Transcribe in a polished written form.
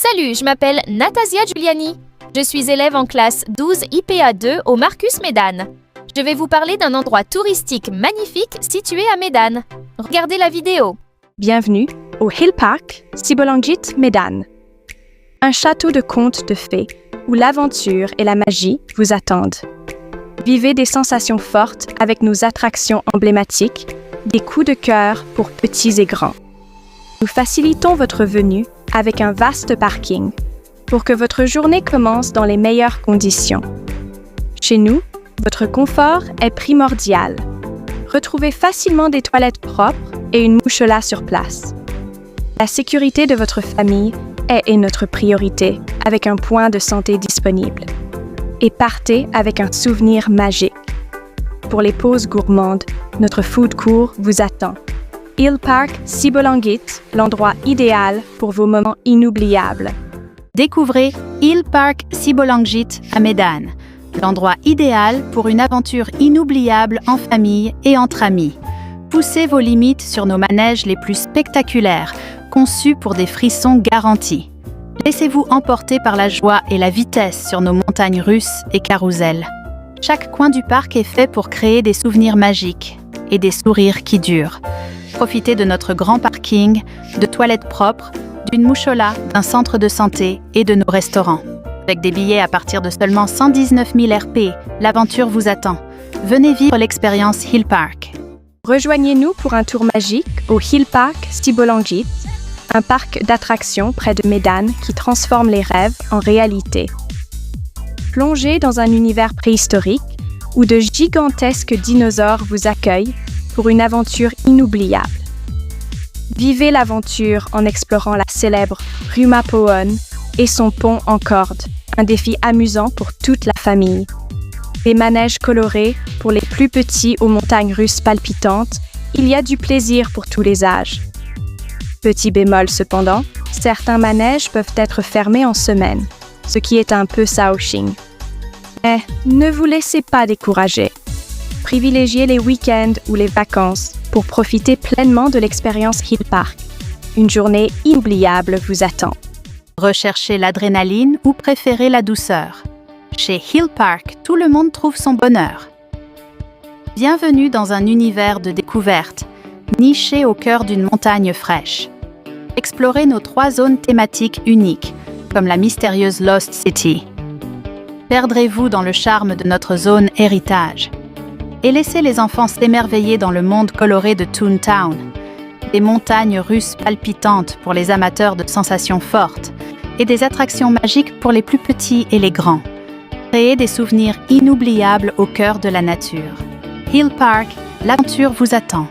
Salut, je m'appelle Natasia Giuliani. Je suis élève en classe 12 IPA 2 au Marcus Médane. Je vais vous parler d'un endroit touristique magnifique situé à Médane. Regardez la vidéo. Bienvenue au Hill Park Sibolangit Médane. Un château de contes de fées où l'aventure et la magie vous attendent. Vivez des sensations fortes avec nos attractions emblématiques, des coups de cœur pour petits et grands. Nous facilitons votre venue avec un vaste parking pour que votre journée commence dans les meilleures conditions. Chez nous, votre confort est primordial. Retrouvez facilement des toilettes propres et une mouchola sur place. La sécurité de votre famille est notre priorité avec un point de santé disponible. Et partez avec un souvenir magique. Pour les pauses gourmandes, notre food court vous attend. Hill Park Sibolangit, l'endroit idéal pour vos moments inoubliables. Découvrez Hill Park Sibolangit à Médane, l'endroit idéal pour une aventure inoubliable en famille et entre amis. Poussez vos limites sur nos manèges les plus spectaculaires, conçus pour des frissons garantis. Laissez-vous emporter par la joie et la vitesse sur nos montagnes russes et carrousels. Chaque coin du parc est fait pour créer des souvenirs magiques et des sourires qui durent. Profitez de notre grand parking, de toilettes propres, d'une mouchola, d'un centre de santé et de nos restaurants. Avec des billets à partir de seulement 119 000 RP, l'aventure vous attend. Venez vivre l'expérience Hill Park. Rejoignez-nous pour un tour magique au Hill Park Sibolangit, un parc d'attractions près de Médane qui transforme les rêves en réalité. Plongez dans un univers préhistorique où de gigantesques dinosaures vous accueillent pour une aventure inoubliable. Vivez l'aventure en explorant la célèbre Rumapoon et son pont en corde, un défi amusant pour toute la famille. Des manèges colorés pour les plus petits aux montagnes russes palpitantes, il y a du plaisir pour tous les âges. Petit bémol cependant, certains manèges peuvent être fermés en semaine, ce qui est un peu Shaoxing. Mais ne vous laissez pas décourager. Privilégiez les week-ends ou les vacances pour profiter pleinement de l'expérience Hill Park. Une journée inoubliable vous attend. Recherchez l'adrénaline ou préférez la douceur. Chez Hill Park, tout le monde trouve son bonheur. Bienvenue dans un univers de découverte, niché au cœur d'une montagne fraîche. Explorez nos 3 zones thématiques uniques, comme la mystérieuse Lost City. Perdrez-vous dans le charme de notre zone héritage. Et laissez les enfants s'émerveiller dans le monde coloré de Toontown. Des montagnes russes palpitantes pour les amateurs de sensations fortes et des attractions magiques pour les plus petits et les grands. Créez des souvenirs inoubliables au cœur de la nature. Hill Park, l'aventure vous attend.